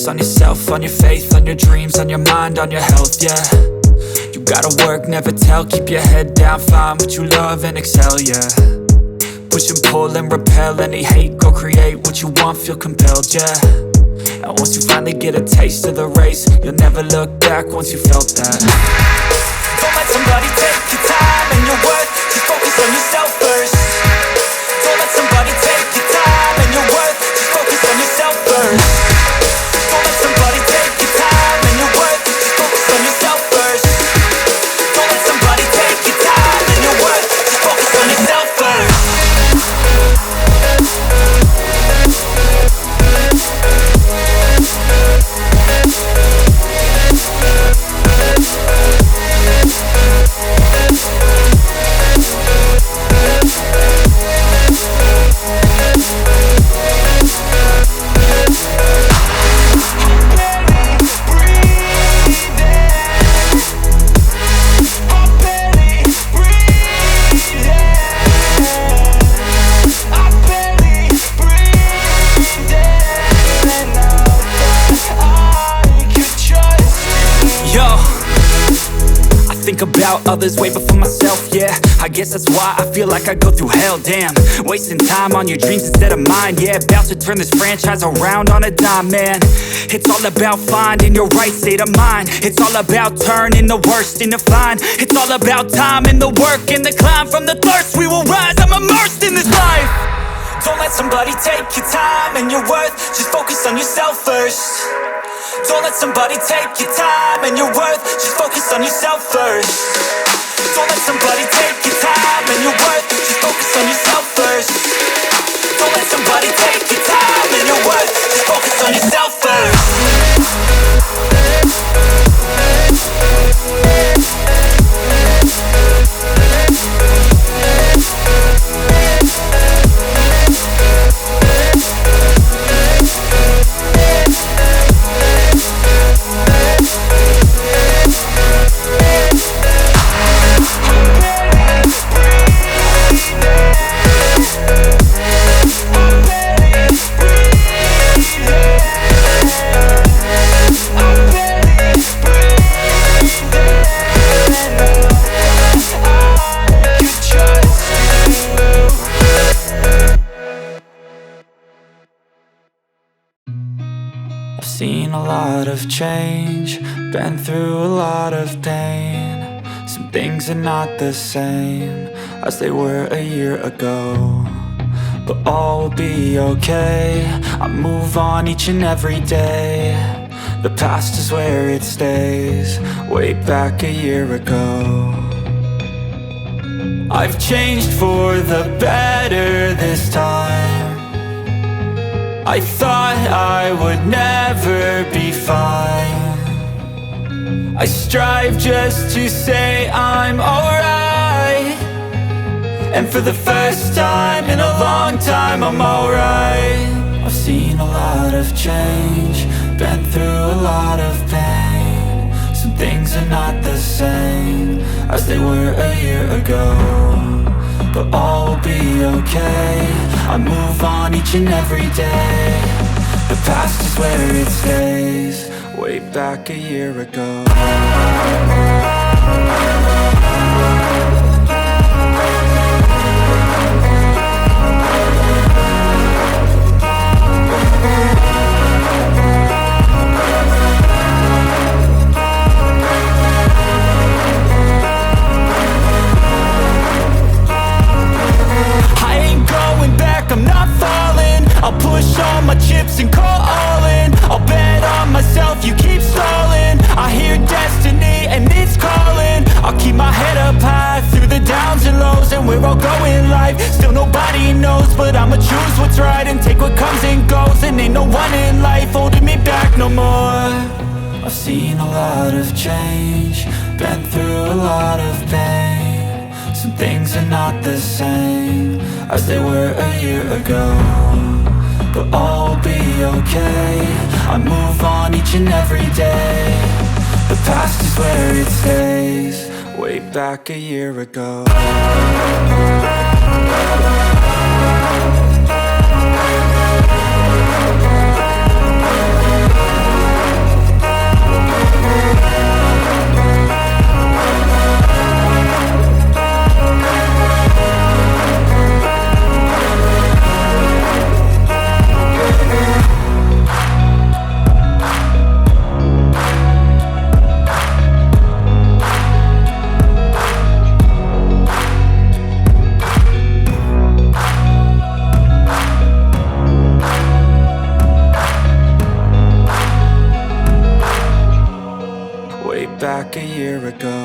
focus on yourself, on your faith, on your dreams, on your mind, on your health, yeah. You gotta work, never tell, keep your head down, find what you love and excel, yeah. Push and pull and repel any hate, go create what you want, feel compelled, yeah. And once you finally get a taste of the race, you'll never look back once you felt that. Don't let somebody take your time and your worth, just focus on yourself first. Don't let somebody take your time and your worth, just focus on yourself first. Don't let somebody take your time and your worth, just focus on yourself first. Don't let somebody take your time and your worth, just focus on yourself first. About others way before myself, yeah. I guess that's why I feel like I go through hell, damn. Wasting time on your dreams instead of mine, yeah. About to turn this franchise around on a dime, man. It's all about finding your right state of mind. It's all about turning the worst into fine. It's all about time and the work and the climb. From the thirst we will rise, I'm immersed in this life. Don't let somebody take your time and your worth, just focus on yourself first. Don't let somebody take your time and your worth, just focus on yourself first. Don't let somebody take your time and your worth, just focus on yourself first. Don't let somebody take your time and your worth, just focus on yourself first. Seen a lot of change, been through a lot of pain. Some things are not the same as they were a year ago, but all will be okay. I move on each and every day. The past is where it stays, way back a year ago. I've changed for the better this time. I thought I would never be fine. I strive just to say I'm alright, and for the first time in a long time I'm alright. I've seen a lot of change, been through a lot of pain. Some things are not the same as they were a year ago, but all will be okay. I move on each and every day. The past is where it stays, way back a year ago. I'm not falling, I'll push all my chips and call all in. I'll bet on myself, you keep stalling. I hear destiny and it's calling. I'll keep my head up high through the downs and lows, and we're all going life. Still nobody knows, but I'ma choose what's right and take what comes and goes. And ain't no one in life holding me back no more. I've seen a lot of change, been through a lot of pain. Some things are not the same as they were a year ago, but all will be okay. I move on each and every day. The past is where it stays, way back a year ago. it go.